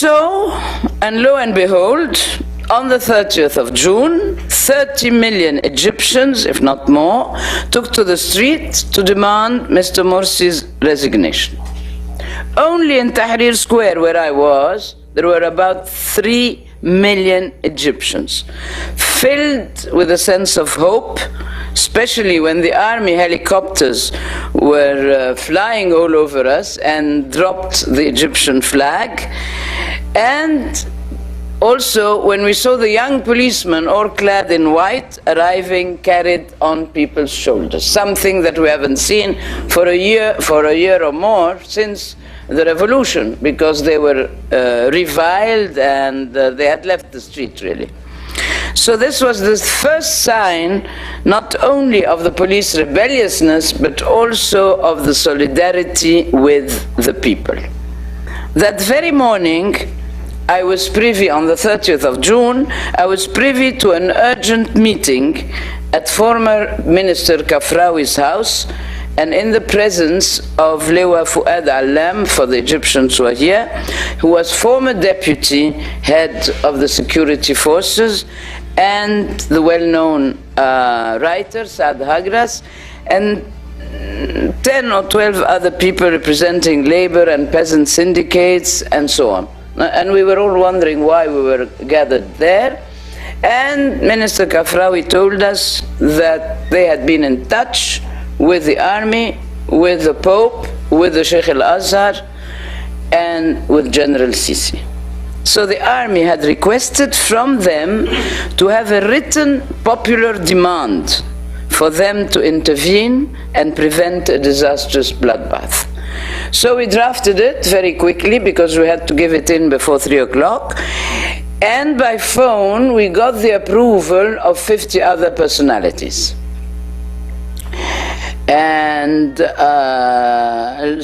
So, and lo and behold, on the 30th of June, 30 million Egyptians, if not more, took to the street to demand Mr. Morsi's resignation. Only in Tahrir Square, where I was, there were about 3 million Egyptians, filled with a sense of hope, especially when the army helicopters were flying all over us and dropped the Egyptian flag. And also when we saw the young policemen, all clad in white, arriving carried on people's shoulders, something that we haven't seen for a year or more since the revolution, because they were reviled and they had left the street, really. So this was the first sign not only of the police rebelliousness, but also of the solidarity with the people. That very morning, I was privy, on the 30th of June, I was privy to an urgent meeting at former Minister Kafrawi's house, and in the presence of Lewa Fuad Allam, for the Egyptians who are here, who was former deputy head of the security forces, and the well-known writer Saad Hagras, and 10 or 12 other people representing labor and peasant syndicates and so on. And we were all wondering why we were gathered there. And Minister Kafrawi told us that they had been in touch with the army, with the Pope, with the Sheikh al-Azhar, and with General Sisi. So the army had requested from them to have a written popular demand for them to intervene and prevent a disastrous bloodbath. So we drafted it very quickly because we had to give it in before 3 o'clock. And by phone, we got the approval of 50 other personalities. And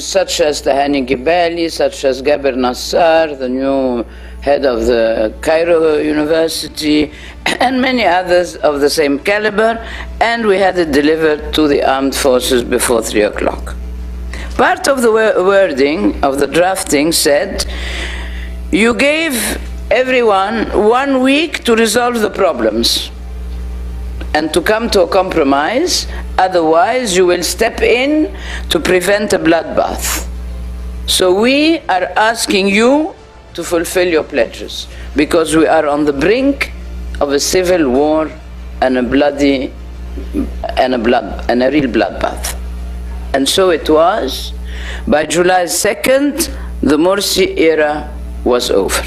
such as Tahani Gibali, such as Gaber Nassar, the new head of the Cairo University, and many others of the same caliber, and we had it delivered to the armed forces before 3 o'clock. Part of the wording of the drafting said, you gave everyone 1 week to resolve the problems and to come to a compromise, otherwise you will step in to prevent a bloodbath. So we are asking you to fulfill your pledges, because we are on the brink of a civil war and a bloody and a real bloodbath. And so it was. By July 2nd, the Morsi era was over.